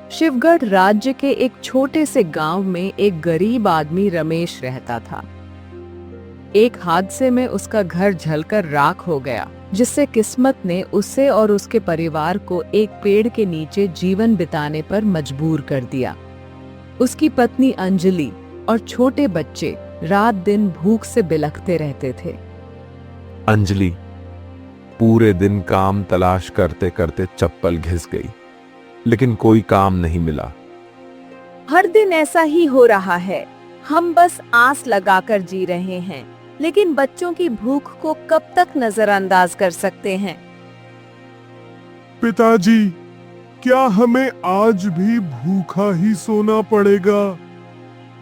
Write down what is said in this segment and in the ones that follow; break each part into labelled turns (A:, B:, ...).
A: शिवगढ़ राज्य के एक छोटे से गांव में एक गरीब आदमी रमेश रहता था। एक हादसे में उसका घर जलकर राख हो गया, जिससे किस्मत ने उसे और उसके परिवार को एक पेड़ के नीचे जीवन बिताने पर मजबूर कर दिया। उसकी पत्नी अंजलि और छोटे बच्चे रात दिन भूख से बिलखते रहते थे।
B: अंजलि पूरे दिन काम तलाश करते करते चप्पल घिस गई, लेकिन कोई काम नहीं मिला।
A: हर दिन ऐसा ही हो रहा है। हम बस आस लगाकर जी रहे हैं, लेकिन बच्चों की भूख को कब तक नजरअंदाज कर सकते हैं?
C: पिताजी, क्या हमें आज भी भूखा ही सोना पड़ेगा?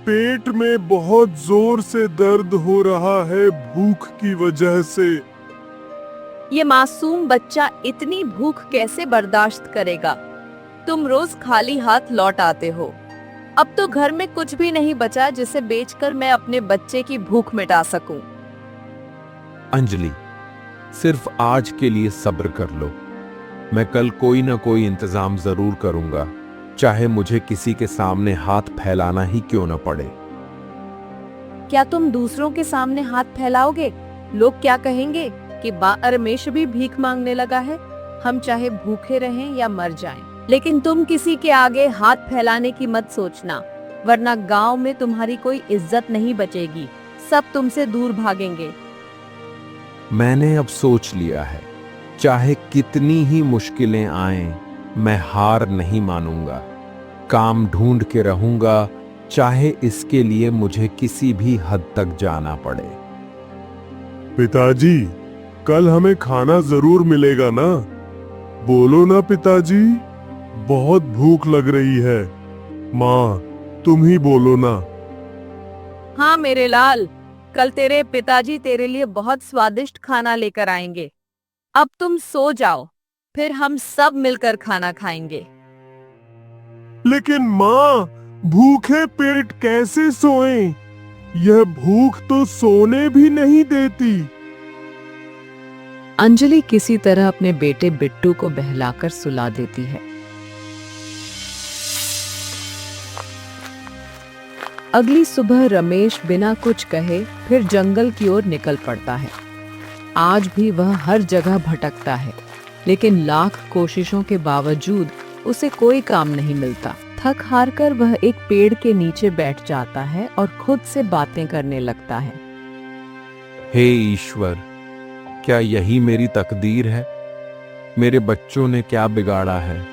C: पेट में बहुत जोर से दर्द हो रहा है भूख की वजह से।
A: ये मासूम बच्चा इतनी भूख कैसे बर्दाश्त करेगा? तुम रोज खाली हाथ लौट आते हो। अब तो घर में कुछ भी नहीं बचा जिसे बेचकर मैं अपने बच्चे की भूख मिटा सकूं।
B: अंजलि, सिर्फ आज के लिए सब्र कर लो। मैं कल कोई ना कोई इंतजाम जरूर करूंगा, चाहे मुझे किसी के सामने हाथ फैलाना ही क्यों न पड़े।
A: क्या तुम दूसरों के सामने हाथ फैलाओगे? लोग क्या कहेंगे कि रमेश भी भीख मांगने लगा है। हम चाहे भूखे रहें या मर जाएं, लेकिन तुम किसी के आगे हाथ फैलाने की मत सोचना, वरना गांव में तुम्हारी कोई इज्जत नहीं बचेगी। सब तुमसे दूर भागेंगे।
B: मैंने अब सोच लिया है, चाहे कितनी ही मुश्किलें आएं, मैं हार नहीं मानूंगा। काम ढूंढ के रहूंगा, चाहे इसके लिए मुझे किसी भी हद तक जाना पड़े।
C: पिताजी, कल हमें खाना जरूर मिलेगा ना? बोलो ना पिताजी, बहुत भूख लग रही है। माँ, तुम ही बोलो ना।
A: हाँ मेरे लाल, कल तेरे पिताजी तेरे लिए बहुत स्वादिष्ट खाना लेकर आएंगे। अब तुम सो जाओ, फिर हम सब मिलकर खाना खाएंगे।
C: लेकिन माँ, भूखे पेट कैसे सोएं? यह भूख तो सोने भी नहीं देती।
A: अंजलि किसी तरह अपने बेटे बिट्टू को बहलाकर सुला देती है। अगली सुबह रमेश बिना कुछ कहे फिर जंगल की ओर निकल पड़ता है। आज भी वह हर जगह भटकता है, लेकिन लाख कोशिशों के बावजूद उसे कोई काम नहीं मिलता। थक हार कर वह एक पेड़ के नीचे बैठ जाता है और खुद से बातें करने लगता है।
B: हे ईश्वर, क्या यही मेरी तकदीर है? मेरे बच्चों ने क्या बिगाड़ा है?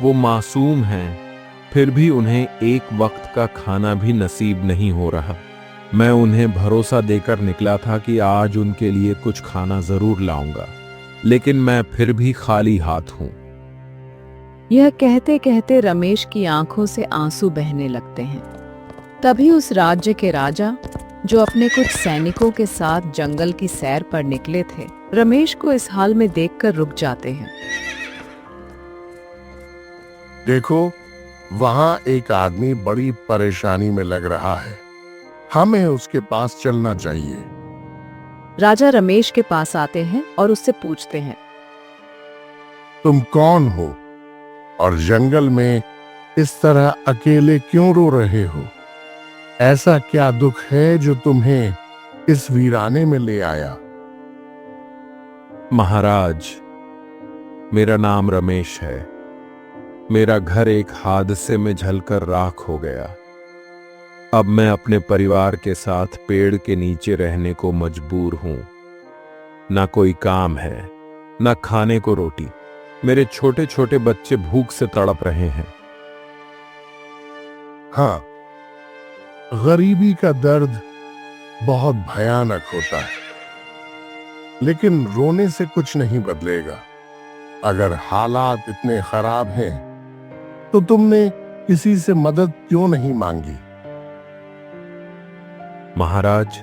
B: वो मासूम हैं, फिर भी उन्हें एक वक्त का खाना भी नसीब नहीं हो रहा। मैं उन्हें भरोसा देकर निकला था कि आज उनके लिए कुछ खाना जरूर लाऊंगा, लेकिन मैं फिर भी खाली हाथ हूं।
A: यह कहते कहते रमेश की आंखों से आंसू बहने लगते हैं। तभी उस राज्य के राजा, जो अपने कुछ सैनिकों के साथ जंगल की सैर पर निकले थे, रमेश को इस हाल में देखकर रुक जाते हैं।
D: देखो, वहां एक आदमी बड़ी परेशानी में लग रहा है। हमें उसके पास चलना चाहिए।
A: राजा रमेश के पास आते हैं और उससे पूछते हैं,
D: तुम कौन हो और जंगल में इस तरह अकेले क्यों रो रहे हो? ऐसा क्या दुख है जो तुम्हें इस वीराने में ले आया?
B: महाराज, मेरा नाम रमेश है। मेरा घर एक हादसे में जलकर राख हो गया। अब मैं अपने परिवार के साथ पेड़ के नीचे रहने को मजबूर हूं। ना कोई काम है, ना खाने को रोटी। मेरे छोटे छोटे बच्चे भूख से तड़प रहे हैं।
D: हाँ, गरीबी का दर्द बहुत भयानक होता है, लेकिन रोने से कुछ नहीं बदलेगा। अगर हालात इतने खराब हैं, तो तुमने किसी से मदद क्यों नहीं मांगी?
B: महाराज,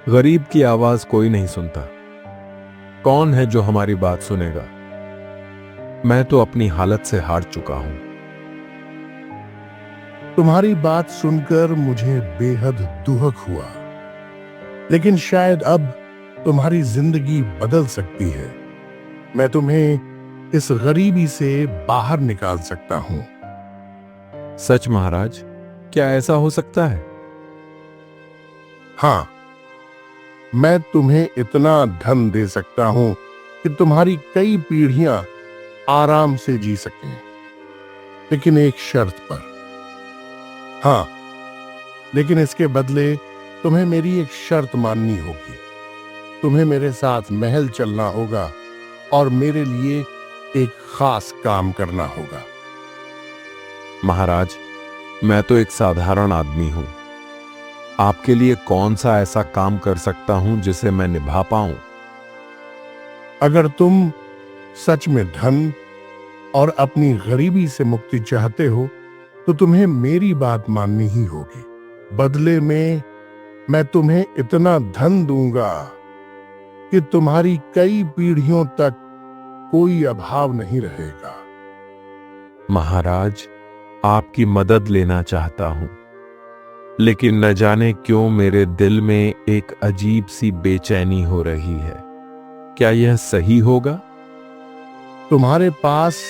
B: गरीब की आवाज कोई नहीं सुनता। कौन है जो हमारी बात सुनेगा? मैं तो अपनी हालत से हार चुका हूं।
D: तुम्हारी बात सुनकर मुझे बेहद दुख हुआ, लेकिन शायद अब तुम्हारी जिंदगी बदल सकती है। मैं तुम्हें इस गरीबी से बाहर निकाल सकता हूं।
B: सच महाराज, क्या ऐसा हो सकता है?
D: हाँ, मैं तुम्हें इतना धन दे सकता हूं कि तुम्हारी कई पीढ़ियां आराम से जी सकें, लेकिन एक शर्त पर। हाँ, लेकिन इसके बदले तुम्हें मेरी एक शर्त माननी होगी। तुम्हें मेरे साथ महल चलना होगा और मेरे लिए एक खास काम करना होगा।
B: महाराज, मैं तो एक साधारण आदमी हूं। आपके लिए कौन सा ऐसा काम कर सकता हूं जिसे मैं निभा पाऊं?
D: अगर तुम सच में धन और अपनी गरीबी से मुक्ति चाहते हो तो तुम्हें मेरी बात माननी ही होगी। बदले में मैं तुम्हें इतना धन दूंगा कि तुम्हारी कई पीढ़ियों तक कोई अभाव नहीं रहेगा।
B: महाराज, आपकी मदद लेना चाहता हूं, लेकिन न जाने क्यों मेरे दिल में एक अजीब सी बेचैनी हो रही है। क्या यह सही होगा?
D: तुम्हारे पास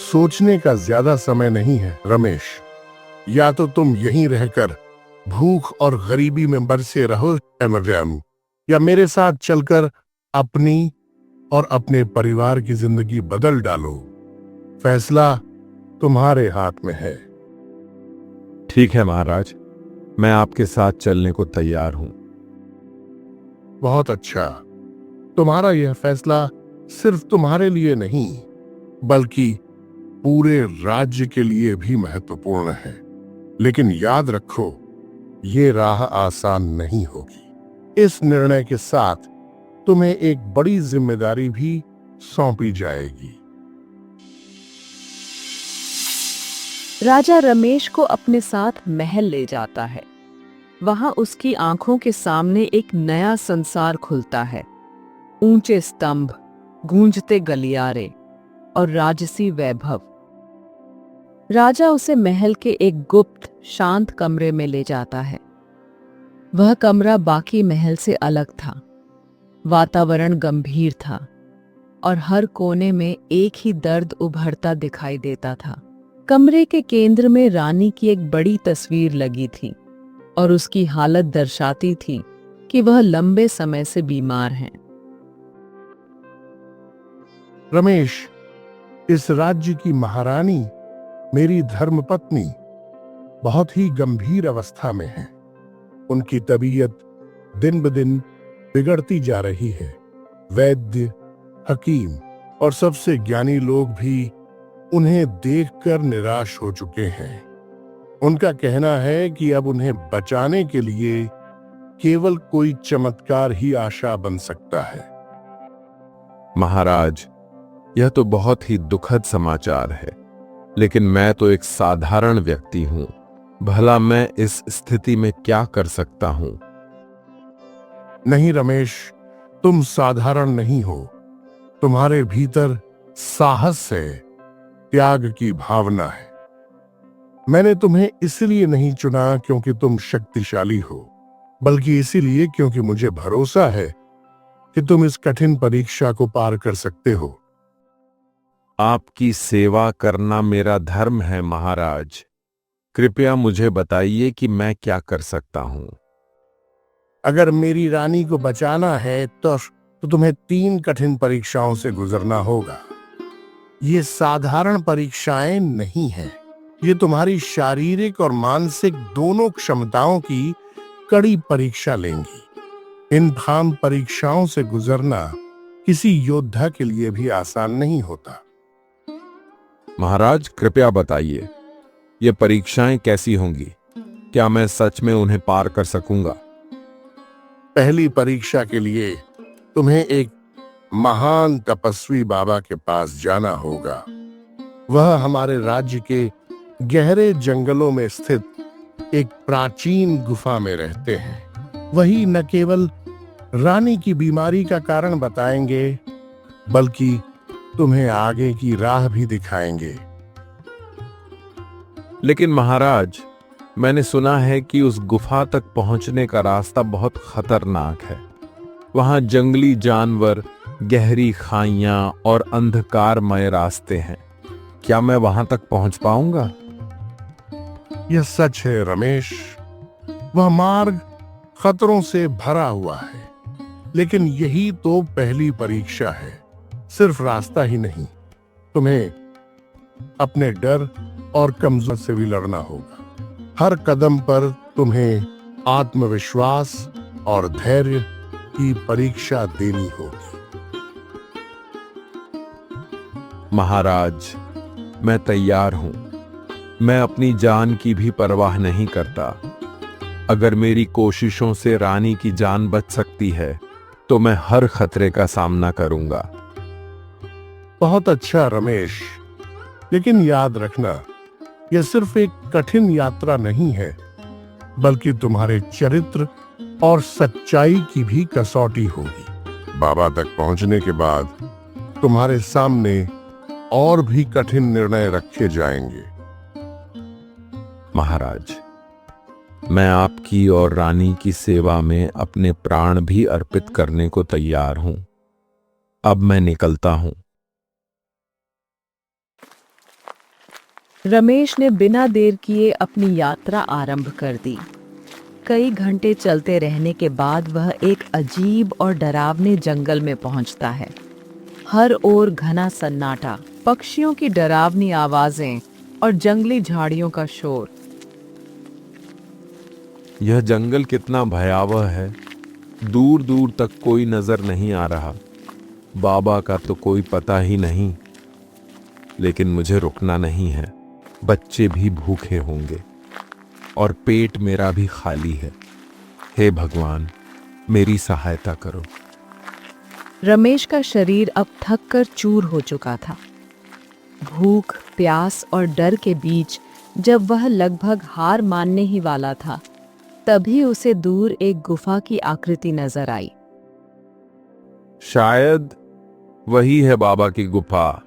D: सोचने का ज्यादा समय नहीं है रमेश। या तो तुम यहीं रहकर भूख और गरीबी में बरसे रहो एमरम, या मेरे साथ चलकर अपनी और अपने परिवार की जिंदगी बदल डालो। फैसला तुम्हारे हाथ में है।
B: ठीक है महाराज, मैं आपके साथ चलने को तैयार हूं।
D: बहुत अच्छा। तुम्हारा यह फैसला सिर्फ तुम्हारे लिए नहीं, बल्कि पूरे राज्य के लिए भी महत्वपूर्ण है। लेकिन याद रखो, ये राह आसान नहीं होगी। इस निर्णय के साथ तुम्हें एक बड़ी जिम्मेदारी भी सौंपी जाएगी।
A: राजा रमेश को अपने साथ महल ले जाता है। वहां उसकी आंखों के सामने एक नया संसार खुलता है। ऊंचे स्तंभ, गूंजते गलियारे और राजसी वैभव। राजा उसे महल के एक गुप्त, शांत कमरे में ले जाता है। वह कमरा बाकी महल से अलग था। वातावरण गंभीर था और हर कोने में एक ही दर्द उभरता दिखाई देता था। कमरे के केंद्र में रानी की एक बड़ी तस्वीर लगी थी और उसकी हालत दर्शाती थी कि वह लंबे समय से बीमार हैं।
D: रमेश, इस राज्य की महारानी, मेरी धर्मपत्नी, बहुत ही गंभीर अवस्था में है। उनकी तबीयत दिन ब दिन बिगड़ती जा रही है। वैद्य, हकीम और सबसे ज्ञानी लोग भी उन्हें देखकर निराश हो चुके हैं। उनका कहना है कि अब उन्हें बचाने के लिए केवल कोई चमत्कार ही आशा बन सकता है।
B: महाराज, यह तो बहुत ही दुखद समाचार है, लेकिन मैं तो एक साधारण व्यक्ति हूं। भला मैं इस स्थिति में क्या कर सकता हूं?
D: नहीं रमेश, तुम साधारण नहीं हो। तुम्हारे भीतर साहस है, त्याग की भावना है। मैंने तुम्हें इसलिए नहीं चुना क्योंकि तुम शक्तिशाली हो, बल्कि इसीलिए क्योंकि मुझे भरोसा है कि तुम इस कठिन परीक्षा को पार कर सकते हो।
B: आपकी सेवा करना मेरा धर्म है महाराज। कृपया मुझे बताइए कि मैं क्या कर सकता हूं।
D: अगर मेरी रानी को बचाना है तो तुम्हें 3 कठिन परीक्षाओं से गुजरना होगा। ये साधारण परीक्षाएं नहीं हैं। ये तुम्हारी शारीरिक और मानसिक दोनों क्षमताओं की कड़ी परीक्षा लेंगी। इन खाम परीक्षाओं से गुजरना किसी योद्धा के लिए भी आसान नहीं होता।
B: महाराज, कृपया बताइए, ये परीक्षाएं कैसी होंगी? क्या मैं सच में उन्हें पार कर सकूंगा?
D: पहली परीक्षा के लिए तुम्हें एक महान तपस्वी बाबा के पास जाना होगा। वह हमारे राज्य के गहरे जंगलों में स्थित एक प्राचीन गुफा में रहते हैं। वही न केवल रानी की बीमारी का कारण बताएंगे, बल्कि तुम्हें आगे की राह भी दिखाएंगे।
B: लेकिन महाराज, मैंने सुना है कि उस गुफा तक पहुंचने का रास्ता बहुत खतरनाक है। वहां जंगली जानवर, गहरी खाइयां और अंधकारमय रास्ते हैं। क्या मैं वहां तक पहुंच पाऊंगा?
D: यह सच है रमेश, वह मार्ग खतरों से भरा हुआ है, लेकिन यही तो पहली परीक्षा है। सिर्फ रास्ता ही नहीं, तुम्हें अपने डर और कमजोर से भी लड़ना होगा। हर कदम पर तुम्हें आत्मविश्वास और धैर्य की परीक्षा देनी होगी।
B: महाराज, मैं तैयार हूं। मैं अपनी जान की भी परवाह नहीं करता। अगर मेरी कोशिशों से रानी की जान बच सकती है तो मैं हर खतरे का सामना करूंगा।
D: बहुत अच्छा रमेश, लेकिन याद रखना, यह सिर्फ एक कठिन यात्रा नहीं है, बल्कि तुम्हारे चरित्र और सच्चाई की भी कसौटी होगी। बाबा तक पहुंचने के बाद तुम्हारे सामने और भी कठिन निर्णय रखे जाएंगे।
B: महाराज, मैं आपकी और रानी की सेवा में अपने प्राण भी अर्पित करने को तैयार हूं। अब मैं निकलता हूं।
A: रमेश ने बिना देर किए अपनी यात्रा आरंभ कर दी। कई घंटे चलते रहने के बाद वह एक अजीब और डरावने जंगल में पहुंचता है। हर ओर घना सन्नाटा, पक्षियों की डरावनी आवाजें और जंगली झाड़ियों का शोर।
B: यह जंगल कितना भयावह है। दूर दूर तक कोई नजर नहीं आ रहा। बाबा का तो कोई पता ही नहीं। लेकिन मुझे रुकना नहीं है। बच्चे भी भूखे होंगे और पेट मेरा भी खाली है। हे भगवान, मेरी सहायता करो।
A: रमेश का शरीर अब थक कर चूर हो चुका था। भूख, प्यास और डर के बीच जब वह लगभग हार मानने ही वाला था, तभी उसे दूर एक गुफा की आकृति नजर आई।
B: शायद वही है बाबा की गुफा,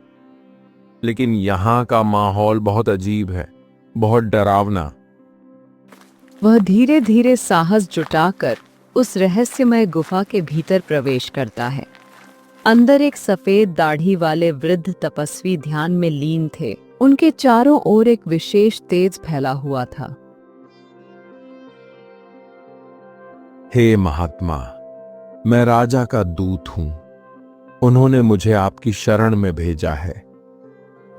B: लेकिन यहां का माहौल बहुत अजीब है, बहुत डरावना।
A: वह धीरे धीरे साहस जुटाकर उस रहस्यमय गुफा के भीतर प्रवेश करता है। अंदर एक सफेद दाढ़ी वाले वृद्ध तपस्वी ध्यान में लीन थे। उनके चारों ओर एक विशेष तेज फैला हुआ था।
B: हे महात्मा, मैं राजा का दूत हूं। उन्होंने मुझे आपकी शरण में भेजा है।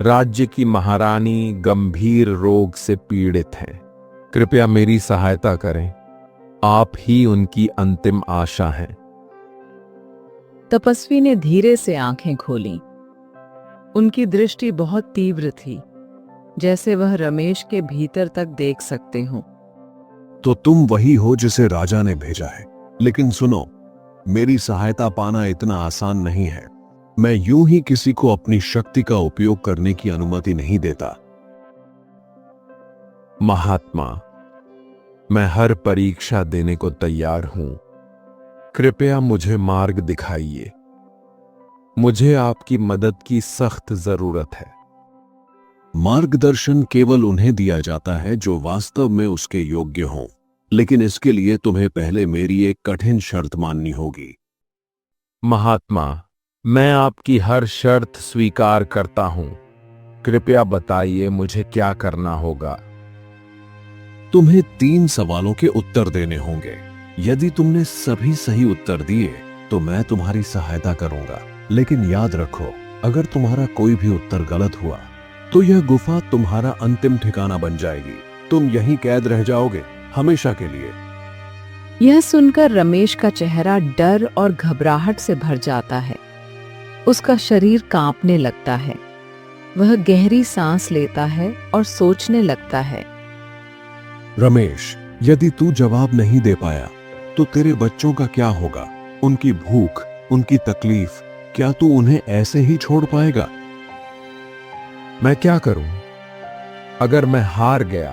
B: राज्य की महारानी गंभीर रोग से पीड़ित हैं। कृपया मेरी सहायता करें। आप ही उनकी अंतिम आशा हैं।
A: तपस्वी ने धीरे से आंखें खोलीं। उनकी दृष्टि बहुत तीव्र थी, जैसे वह रमेश के भीतर तक देख सकते हों।
E: तो तुम वही हो जिसे राजा ने भेजा है। लेकिन सुनो, मेरी सहायता पाना इतना आसान नहीं है। मैं यूं ही किसी को अपनी शक्ति का उपयोग करने की अनुमति नहीं देता।
B: महात्मा, मैं हर परीक्षा देने को तैयार हूं। कृपया मुझे मार्ग दिखाइए। मुझे आपकी मदद की सख्त जरूरत है।
E: मार्गदर्शन केवल उन्हें दिया जाता है जो वास्तव में उसके योग्य हों, लेकिन इसके लिए तुम्हें पहले मेरी एक कठिन शर्त माननी होगी।
B: महात्मा, मैं आपकी हर शर्त स्वीकार करता हूं। कृपया बताइए मुझे क्या करना होगा।
E: तुम्हें 3 सवालों के उत्तर देने होंगे। यदि तुमने सभी सही उत्तर दिए तो मैं तुम्हारी सहायता करूंगा। लेकिन याद रखो, अगर तुम्हारा कोई भी उत्तर गलत हुआ तो यह गुफा तुम्हारा अंतिम ठिकाना बन जाएगी। तुम यहीं कैद रह जाओगे हमेशा के लिए।
A: यह सुनकर रमेश का चेहरा डर और घबराहट से भर जाता है। उसका शरीर कांपने लगता है। वह गहरी सांस लेता है और सोचने लगता है।
E: रमेश, यदि तू जवाब नहीं दे पाया तो तेरे बच्चों का क्या होगा? उनकी भूख, उनकी तकलीफ, क्या तू उन्हें ऐसे ही छोड़ पाएगा?
B: मैं क्या करूं? अगर मैं हार गया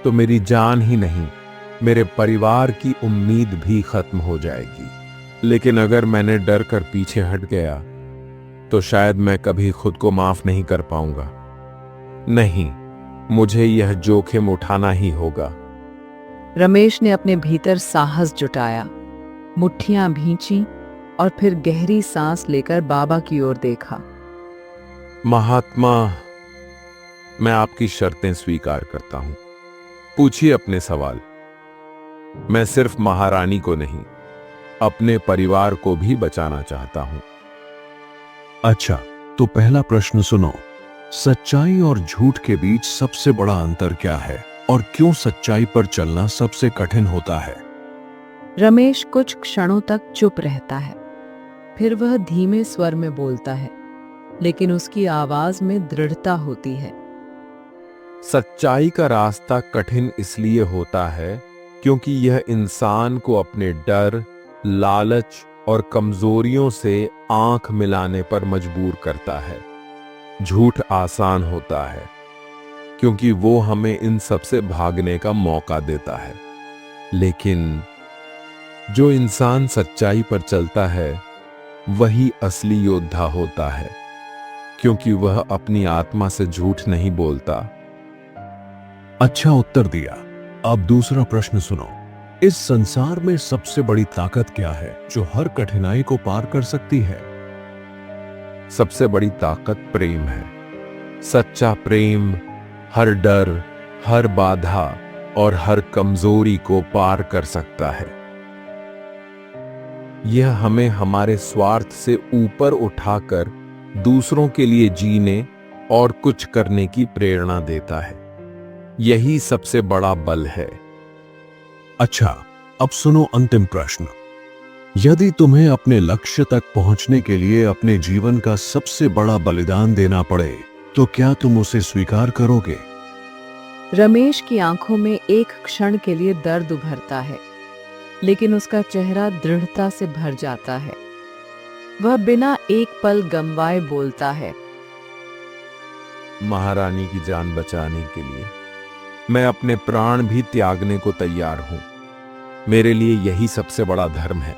B: तो मेरी जान ही नहीं, मेरे परिवार की उम्मीद भी खत्म हो जाएगी। लेकिन अगर मैंने डर कर पीछे हट गया तो शायद मैं कभी खुद को माफ नहीं कर पाऊंगा। नहीं, मुझे यह जोखिम उठाना ही होगा।
A: रमेश ने अपने भीतर साहस जुटाया, मुट्ठियां भींची और फिर गहरी सांस लेकर बाबा की ओर देखा।
B: महात्मा, मैं आपकी शर्तें स्वीकार करता हूं। पूछिए अपने सवाल। मैं सिर्फ महारानी को नहीं, अपने परिवार को भी बचाना चाहता हूं।
E: अच्छा, तो पहला प्रश्न सुनो। सच्चाई और झूठ के बीच सबसे बड़ा अंतर क्या है और क्यों सच्चाई पर चलना सबसे कठिन होता है?
A: रमेश कुछ क्षणों तक चुप रहता है, फिर वह धीमे स्वर में बोलता है, लेकिन उसकी आवाज में दृढ़ता होती है।
B: सच्चाई का रास्ता कठिन इसलिए होता है क्योंकि यह इंसान को अपने डर, लालच और कमजोरियों से आंख मिलाने पर मजबूर करता है। झूठ आसान होता है क्योंकि वो हमें इन सब से भागने का मौका देता है, लेकिन जो इंसान सच्चाई पर चलता है वही असली योद्धा होता है, क्योंकि वह अपनी आत्मा से झूठ नहीं बोलता।
E: अच्छा उत्तर दिया। अब दूसरा प्रश्न सुनो। इस संसार में सबसे बड़ी ताकत क्या है जो हर कठिनाई को पार कर सकती है?
B: सबसे बड़ी ताकत प्रेम है। सच्चा प्रेम हर डर, हर बाधा और हर कमजोरी को पार कर सकता है। यह हमें हमारे स्वार्थ से ऊपर उठाकर दूसरों के लिए जीने और कुछ करने की प्रेरणा देता है। यही सबसे बड़ा बल है।
E: अच्छा, अब सुनो अंतिम प्रश्न। यदि तुम्हें अपने लक्ष्य तक पहुंचने के लिए अपने जीवन का सबसे बड़ा बलिदान देना पड़े, तो क्या तुम उसे स्वीकार करोगे?
A: रमेश की आंखों में एक क्षण के लिए दर्द उभरता है, लेकिन उसका चेहरा दृढ़ता से भर जाता है। वह बिना एक पल गंवाए बोलता है,
B: महारानी की जान बचाने के लिए मैं अपने प्राण भी त्यागने को तैयार हूं। मेरे लिए यही सबसे बड़ा धर्म है,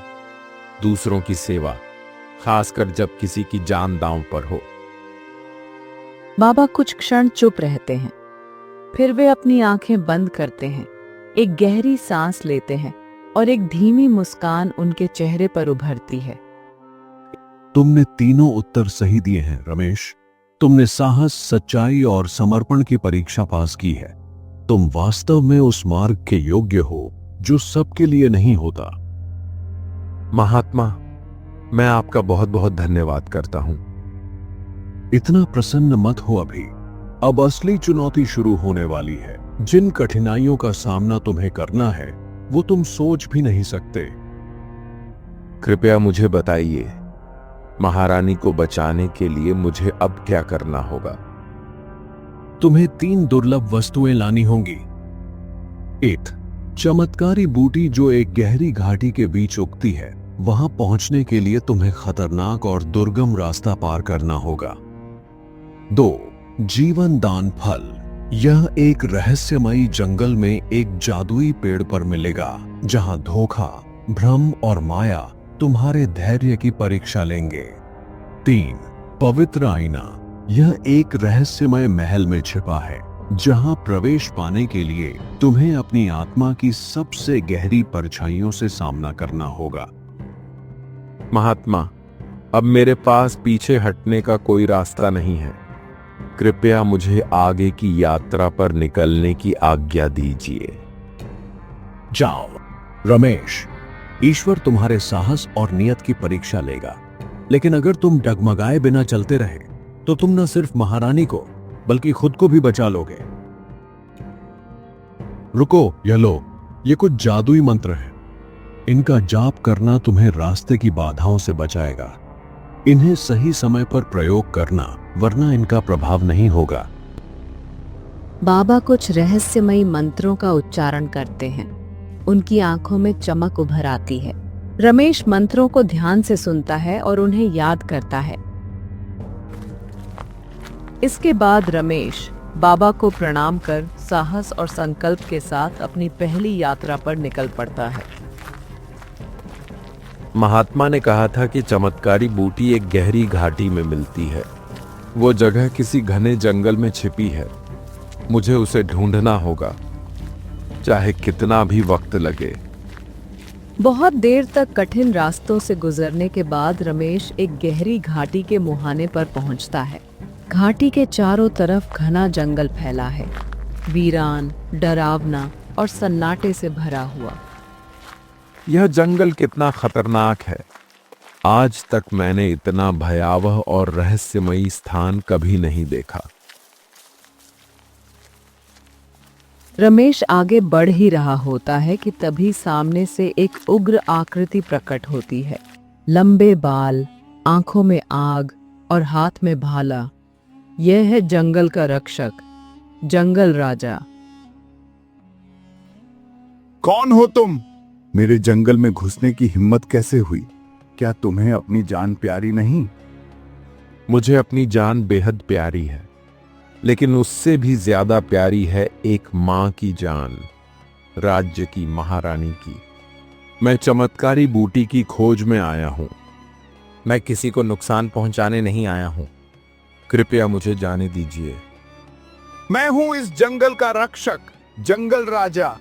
B: दूसरों की सेवा, खासकर जब किसी की जान दांव पर हो।
A: बाबा कुछ क्षण चुप रहते हैं, फिर वे अपनी आंखें बंद करते हैं, एक गहरी सांस लेते हैं और एक धीमी मुस्कान उनके चेहरे पर उभरती है।
E: तुमने तीनों उत्तर सही दिए हैं रमेश। तुमने साहस, सच्चाई और समर्पण की परीक्षा पास की है। तुम वास्तव में उस मार्ग के योग्य हो जो सबके लिए नहीं होता।
B: महात्मा, मैं आपका बहुत बहुत धन्यवाद करता हूं।
E: इतना प्रसन्न मत हो अभी। अब असली चुनौती शुरू होने वाली है। जिन कठिनाइयों का सामना तुम्हें करना है वो तुम सोच भी नहीं सकते।
B: कृपया मुझे बताइए, महारानी को बचाने के लिए मुझे अब क्या करना होगा?
E: तुम्हें 3 दुर्लभ वस्तुएं लानी होंगी। 1. चमत्कारी बूटी जो एक गहरी घाटी के बीच उगती है। वहां पहुंचने के लिए तुम्हें खतरनाक और दुर्गम रास्ता पार करना होगा। 2. जीवन दान फल। यह एक रहस्यमयी जंगल में एक जादुई पेड़ पर मिलेगा, जहां धोखा, भ्रम और माया तुम्हारे धैर्य की परीक्षा लेंगे। 3. पवित्र आईना। यह एक रहस्यमय महल में छिपा है, जहां प्रवेश पाने के लिए तुम्हें अपनी आत्मा की सबसे गहरी परछाइयों से सामना करना होगा।
B: महात्मा, अब मेरे पास पीछे हटने का कोई रास्ता नहीं है। कृपया मुझे आगे की यात्रा पर निकलने की आज्ञा दीजिए।
E: जाओ रमेश, ईश्वर तुम्हारे साहस और नियत की परीक्षा लेगा, लेकिन अगर तुम डगमगाए बिना चलते रहे तो तुम न सिर्फ महारानी को बल्कि खुद को भी बचा लोगे। रुको, यह लो, ये कुछ जादुई मंत्र है। इनका जाप करना तुम्हें रास्ते की बाधाओं से बचाएगा। इन्हें सही समय पर प्रयोग करना, वरना इनका प्रभाव नहीं होगा।
A: बाबा कुछ रहस्यमयी मंत्रों का उच्चारण करते हैं। उनकी आंखों में चमक उभर आती है। रमेश मंत्रों को ध्यान से सुनता है और उन्हें याद करता है। इसके बाद रमेश बाबा को प्रणाम कर साहस और संकल्प के साथ अपनी पहली यात्रा पर निकल पड़ता है।
B: महात्मा ने कहा था कि चमत्कारी बूटी एक गहरी घाटी में मिलती है। वो जगह किसी घने जंगल में छिपी है। मुझे उसे ढूंढना होगा, चाहे कितना भी वक्त लगे।
A: बहुत देर तक कठिन रास्तों से गुजरने के बाद रमेश एक गहरी घाटी के मुहाने पर पहुंचता है। घाटी के चारों तरफ घना जंगल फैला है। वीरान, डरावना और सन्नाटे से भरा हुआ।
B: यह जंगल कितना खतरनाक है। आज तक मैंने इतना भयावह और रहस्यमयी स्थान कभी नहीं देखा।
A: रमेश आगे बढ़ ही रहा होता है कि तभी सामने से एक उग्र आकृति प्रकट होती है। लंबे बाल, आंखों में आग और हाथ में भाला। यह है जंगल का रक्षक, जंगल राजा।
C: कौन हो तुम? मेरे जंगल में घुसने की हिम्मत कैसे हुई? क्या तुम्हें अपनी जान प्यारी नहीं?
B: मुझे अपनी जान बेहद प्यारी है, लेकिन उससे भी ज्यादा प्यारी है एक मां की जान, राज्य की महारानी की। मैं चमत्कारी बूटी की खोज में आया हूं। मैं किसी को नुकसान पहुंचाने नहीं आया हूं। कृपया मुझे जाने दीजिए।
C: मैं हूं इस जंगल का रक्षक, जंगल राजा।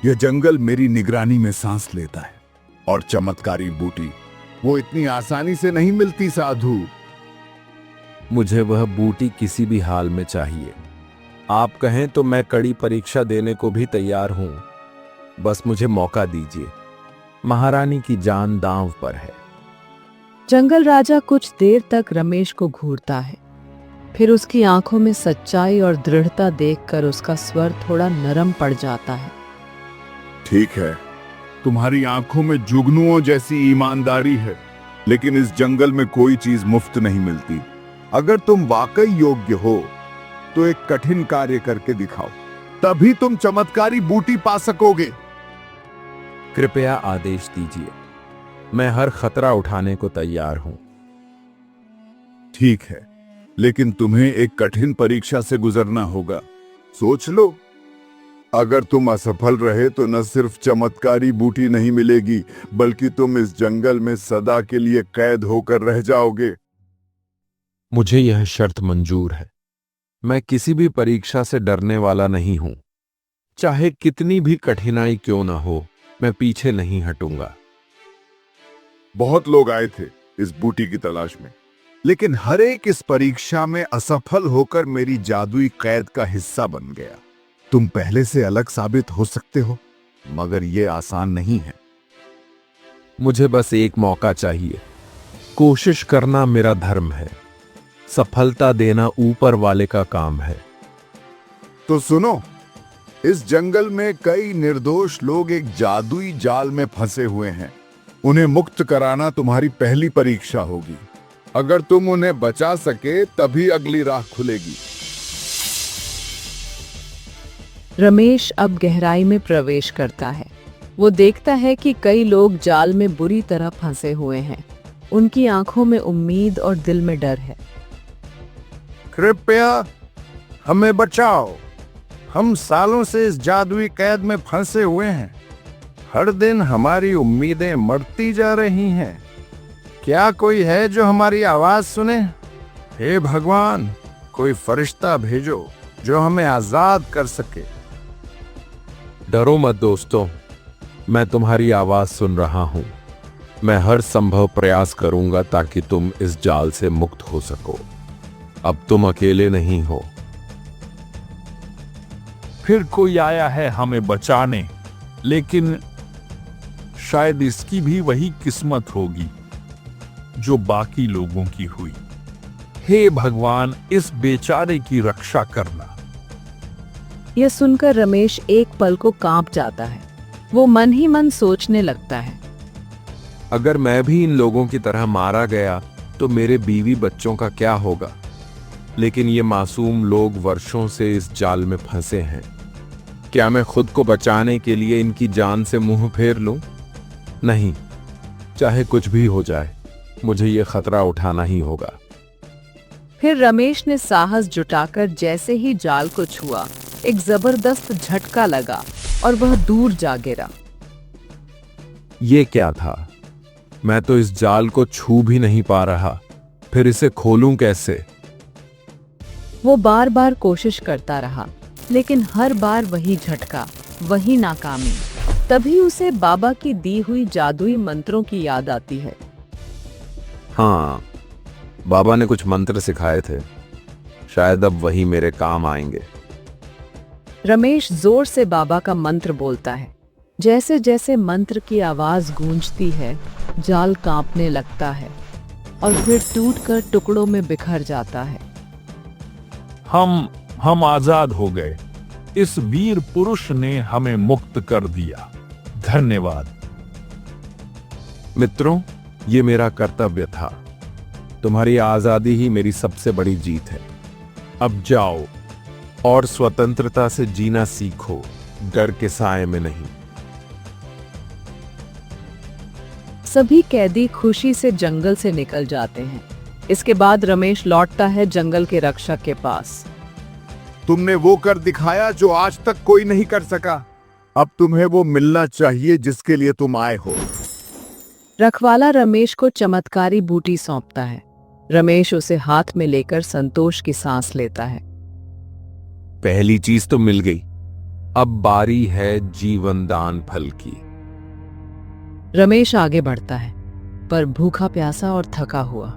C: यह जंगल मेरी निगरानी में सांस लेता है। और चमत्कारी बूटी, वो इतनी आसानी से नहीं मिलती साधु।
B: मुझे वह बूटी किसी भी हाल में चाहिए। आप कहें तो मैं कड़ी परीक्षा देने को भी तैयार हूं। बस मुझे मौका दीजिए। महारानी की जान दांव पर है।
A: जंगल राजा कुछ देर तक रमेश को घूरता है, फिर उसकी आंखों में सच्चाई और दृढ़ता देखकर उसका स्वर थोड़ा नरम पड़ जाता है।
C: ठीक है, तुम्हारी आंखों में जुगनुओं जैसी ईमानदारी है, लेकिन इस जंगल में कोई चीज मुफ्त नहीं मिलती। अगर तुम वाकई योग्य हो तो एक कठिन कार्य करके दिखाओ, तभी तुम चमत्कारी बूटी पा सकोगे।
B: कृपया आदेश दीजिए। मैं हर खतरा उठाने को तैयार हूं।
C: ठीक है, लेकिन तुम्हें एक कठिन परीक्षा से गुजरना होगा। सोच लो, अगर तुम असफल रहे तो न सिर्फ चमत्कारी बूटी नहीं मिलेगी, बल्कि तुम इस जंगल में सदा के लिए कैद होकर रह जाओगे।
B: मुझे यह शर्त मंजूर है। मैं किसी भी परीक्षा से डरने वाला नहीं हूं। चाहे कितनी भी कठिनाई क्यों ना हो, मैं पीछे नहीं हटूंगा।
C: बहुत लोग आए थे इस बूटी की तलाश में, लेकिन हर एक इस परीक्षा में असफल होकर मेरी जादुई कैद का हिस्सा बन गया। तुम पहले से अलग साबित हो सकते हो, मगर यह आसान नहीं है।
B: मुझे बस एक मौका चाहिए। कोशिश करना मेरा धर्म है। सफलता देना ऊपर वाले का काम है।
C: तो सुनो, इस जंगल में कई निर्दोष लोग एक जादुई जाल में फंसे हुए हैं। उन्हें मुक्त कराना तुम्हारी पहली परीक्षा होगी। अगर तुम उन्हें बचा सके तभी अगली राह खुलेगी।
A: रमेश अब गहराई में प्रवेश करता है। वो देखता है कि कई लोग जाल में बुरी तरह फंसे हुए हैं। उनकी आंखों में उम्मीद और दिल में डर है।
F: कृपया हमें बचाओ। हम सालों से इस जादुई कैद में फंसे हुए हैं। हर दिन हमारी उम्मीदें मरती जा रही हैं। क्या कोई है जो हमारी आवाज सुने? हे भगवान, कोई फरिश्ता भेजो जो हमें आजाद कर सके।
B: डरो मत दोस्तों, मैं तुम्हारी आवाज सुन रहा हूं। मैं हर संभव प्रयास करूंगा ताकि तुम इस जाल से मुक्त हो सको। अब तुम अकेले नहीं हो।
G: फिर कोई आया है हमें बचाने, लेकिन शायद इसकी भी वही किस्मत होगी जो बाकी लोगों की हुई। हे भगवान, इस बेचारे की रक्षा करना।
A: यह सुनकर रमेश एक पल को कांप जाता है। वो मन ही मन सोचने लगता है,
B: अगर मैं भी इन लोगों की तरह मारा गया तो मेरे बीवी बच्चों का क्या होगा? लेकिन ये मासूम लोग वर्षों से इस जाल में फंसे हैं। क्या मैं खुद को बचाने के लिए इनकी जान से मुंह फेर लूं? नहीं, चाहे कुछ भी हो जाए, मुझे ये खतरा उठाना ही होगा।
A: फिर रमेश ने साहस जुटाकर जैसे ही जाल को छुआ, एक जबरदस्त झटका लगा और वह दूर जा गिरा।
B: ये क्या था? मैं तो इस जाल को छू भी नहीं पा रहा, फिर इसे खोलूं कैसे?
A: वो बार बार कोशिश करता रहा, लेकिन हर बार वही झटका, वही नाकामी। तभी उसे बाबा की दी हुई जादुई मंत्रों की याद आती है।
B: हाँ, बाबा ने कुछ मंत्र सिखाए थे। शायद अब वही मेरे काम आएंगे।
A: रमेश जोर से बाबा का मंत्र बोलता है। जैसे जैसे मंत्र की आवाज गूंजती है, जाल कांपने लगता है और फिर टूटकर टुकड़ों में बिखर जाता है।
G: हम आजाद हो गए। इस वीर पुरुष ने हमें मुक्त कर दिया। धन्यवाद।
B: मित्रों, ये मेरा कर्तव्य था। तुम्हारी आजादी ही मेरी सबसे बड़ी जीत है। अब जाओ और स्वतंत्रता से जीना सीखो, डर के साए में नहीं।
A: सभी कैदी खुशी से जंगल से निकल जाते हैं। इसके बाद रमेश लौटता है जंगल के रक्षक के पास।
F: तुमने वो कर दिखाया जो आज तक कोई नहीं कर सका। अब तुम्हें वो मिलना चाहिए जिसके लिए तुम आए हो।
A: रखवाला रमेश को चमत्कारी बूटी सौंपता है। रमेश उसे हाथ में लेकर संतोष की सांस लेता है।
B: पहली चीज तो मिल गई, अब बारी है जीवन दान फल की।
A: रमेश आगे बढ़ता है, पर भूखा प्यासा और थका हुआ।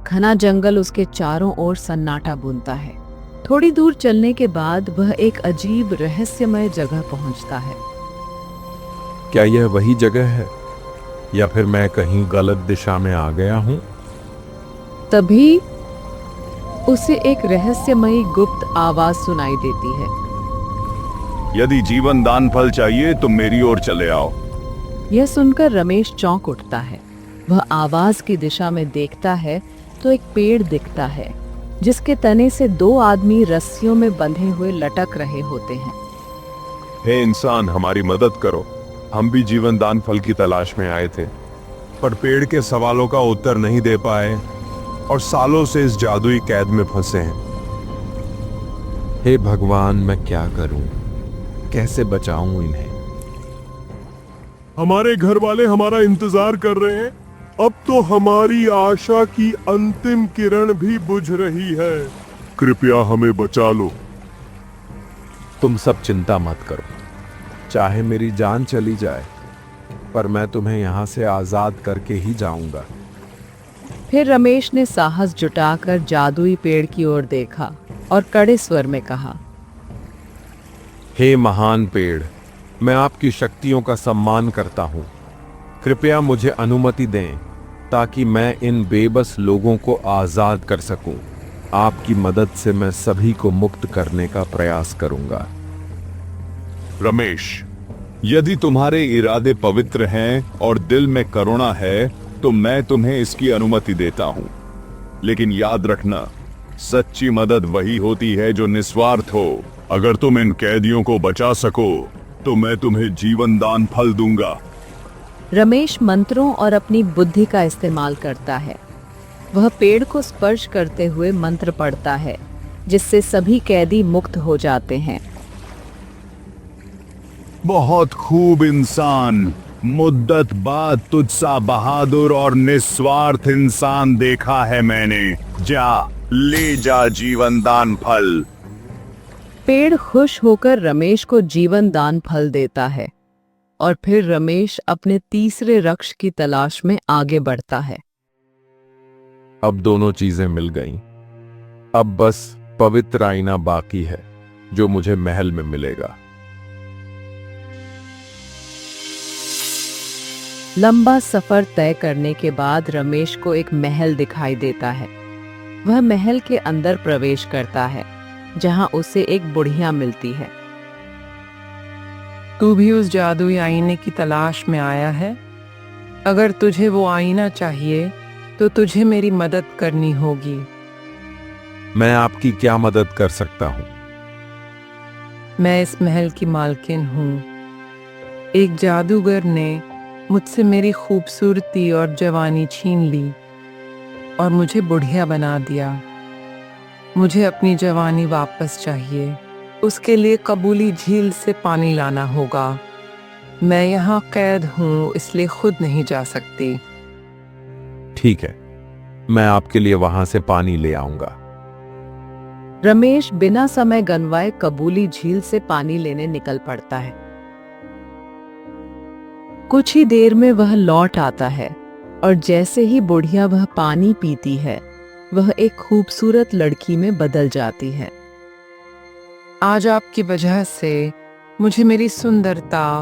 A: घना जंगल उसके चारों ओर सन्नाटा बुनता है। थोड़ी दूर चलने के बाद वह एक अजीब रहस्यमय जगह पहुंचता है।
B: क्या यह वही जगह है या फिर मैं कहीं गलत दिशा में आ गया हूं?
A: तभी उसे एक रहस्यमयी गुप्त आवाज सुनाई देती है।
F: यदि जीवन दान फल चाहिए तो मेरी ओर चले आओ।
A: यह सुनकर रमेश चौंक उठता है। वह आवाज की दिशा में देखता है तो एक पेड़ दिखता है जिसके तने से दो आदमी रस्सियों में बंधे हुए लटक रहे होते हैं।
C: हे इंसान, हमारी मदद करो। हम भी जीवन दान फल की तलाश में आए थे, पर पेड़ के सवालों का उत्तर नहीं दे पाए और सालों से इस जादुई कैद में फंसे हैं।
B: हे भगवान, मैं क्या करूं? कैसे बचाऊं इन्हें?
C: हमारे घर वाले हमारा इंतजार कर रहे हैं। अब तो हमारी आशा की अंतिम किरण भी बुझ रही है। कृपया हमें बचा लो।
B: तुम सब चिंता मत करो, चाहे मेरी जान चली जाए, पर मैं तुम्हें यहां से आजाद करके ही जाऊंगा।
A: फिर रमेश ने साहस जुटाकर जादुई पेड़ की ओर देखा और कड़े स्वर में कहा,
B: हे महान पेड़, मैं आपकी शक्तियों का सम्मान करता हूं। कृपया मुझे अनुमति दें ताकि मैं इन बेबस लोगों को आजाद कर सकूं। आपकी मदद से मैं सभी को मुक्त करने का प्रयास करूंगा।
C: रमेश, यदि तुम्हारे इरादे पवित्र हैं और दिल में करुणा है तो मैं तुम्हें इसकी अनुमति देता हूं। लेकिन याद रखना, सच्ची मदद वही होती है जो निस्वार्थ हो। अगर तुम इन कैदियों को बचा सको तो मैं तुम्हें जीवन दान फल दूंगा।
A: रमेश मंत्रों और अपनी बुद्धि का इस्तेमाल करता है। वह पेड़ को स्पर्श करते हुए मंत्र पढ़ता है, जिससे सभी कैदी मुक्त हो जाते हैं।
F: बहुत खूब इंसान, मुद्दत बाद तुझसा बहादुर और निस्वार्थ इंसान देखा है मैंने। जा, ले जा जीवन दान फल।
A: पेड़ खुश होकर रमेश को जीवन दान फल देता है और फिर रमेश अपने तीसरे रक्ष की तलाश में आगे बढ़ता है।
B: अब दोनों चीजें मिल गईं। अब बस पवित्र आईना बाकी है जो मुझे महल में मिलेगा।
A: लंबा सफर तय करने के बाद रमेश को एक महल दिखाई देता है। वह महल के अंदर प्रवेश करता है, जहां उसे एक बुढ़िया मिलती है।
H: तू भी उस जादुई आईने की तलाश में आया है? अगर तुझे वो आईना चाहिए तो तुझे मेरी मदद करनी होगी।
B: मैं आपकी क्या मदद कर सकता हूं?
H: मैं इस महल की मालकिन हूँ। एक जादूगर ने मुझसे मेरी खूबसूरती और जवानी छीन ली और मुझे बुढ़िया बना दिया। मुझे अपनी जवानी वापस चाहिए। उसके लिए कबूली झील से पानी लाना होगा। मैं यहाँ कैद हूँ, इसलिए खुद नहीं जा सकती।
B: ठीक है, मैं आपके लिए वहां से पानी ले आऊंगा।
A: रमेश बिना समय गंवाए कबूली झील से पानी लेने निकल पड़ता है। कुछ ही देर में वह लौट आता है और जैसे ही बुढ़िया वह पानी पीती है, वह एक खूबसूरत लड़की में बदल जाती है।
H: आज आपकी वजह से मुझे मेरी सुंदरता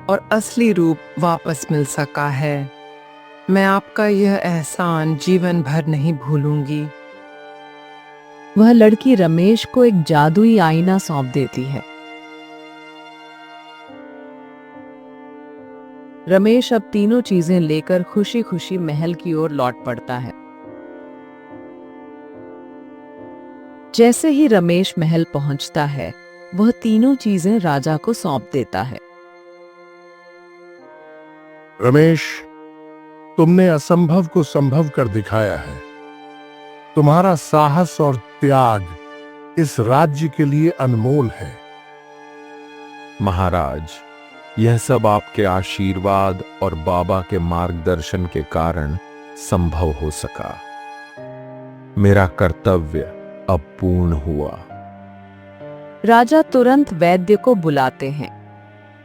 H: और असली रूप वापस मिल सका है। मैं आपका यह एहसान जीवन भर नहीं भूलूंगी।
A: वह लड़की रमेश को एक जादुई आईना सौंप देती है। रमेश अब तीनों चीजें लेकर खुशी खुशी महल की ओर लौट पड़ता है। जैसे ही रमेश महल पहुंचता है, वह तीनों चीजें राजा को सौंप देता है।
D: रमेश, तुमने असंभव को संभव कर दिखाया है। तुम्हारा साहस और त्याग इस राज्य के लिए अनमोल है।
B: महाराज, यह सब आपके आशीर्वाद और बाबा के मार्गदर्शन के कारण संभव हो सका। मेरा कर्तव्य अब पूर्ण हुआ।
A: राजा तुरंत वैद्य को बुलाते हैं।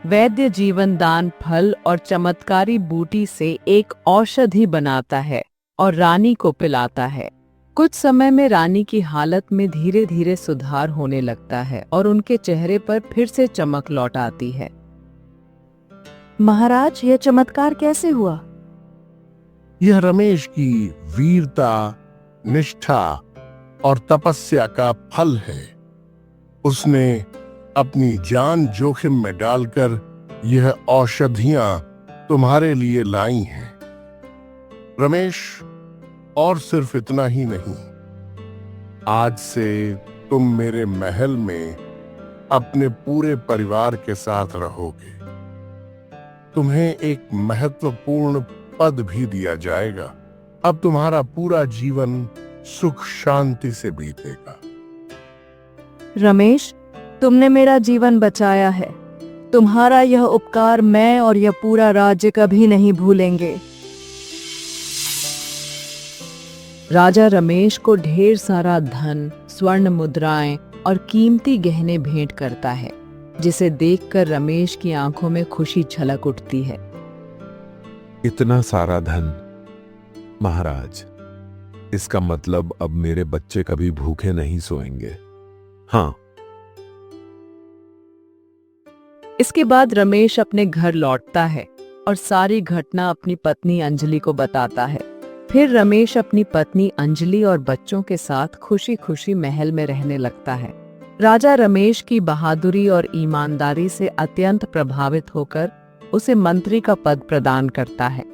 A: वैद्य जीवन दान फल और चमत्कारी बूटी से एक औषधि बनाता है और रानी को पिलाता है। कुछ समय में रानी की हालत में धीरे धीरे सुधार होने लगता है और उनके चेहरे पर फिर से चमक लौट आती है। महाराज, यह चमत्कार कैसे हुआ?
D: यह रमेश की वीरता, निष्ठा और तपस्या का फल है। उसने अपनी जान जोखिम में डालकर यह औषधियां तुम्हारे लिए लाई हैं। रमेश, और सिर्फ इतना ही नहीं, आज से तुम मेरे महल में अपने पूरे परिवार के साथ रहोगे। तुम्हें एक महत्वपूर्ण पद भी दिया जाएगा। अब तुम्हारा पूरा जीवन सुख शांति से बीतेगा।
A: रमेश, तुमने मेरा जीवन बचाया है। तुम्हारा यह उपकार मैं और यह पूरा राज्य कभी नहीं भूलेंगे। राजा रमेश को ढेर सारा धन, स्वर्ण मुद्राएं और कीमती गहने भेंट करता है, जिसे देखकर रमेश की आंखों में खुशी छलक उठती है।
B: इतना सारा धन? महाराज, इसका मतलब अब मेरे बच्चे कभी भूखे नहीं सोएंगे। हाँ।
A: इसके बाद रमेश अपने घर लौटता है और सारी घटना अपनी पत्नी अंजलि को बताता है। फिर रमेश अपनी पत्नी अंजलि और बच्चों के साथ खुशी खुशी महल में रहने लगता है। राजा रमेश की बहादुरी और ईमानदारी से अत्यंत प्रभावित होकर उसे मंत्री का पद प्रदान करता है।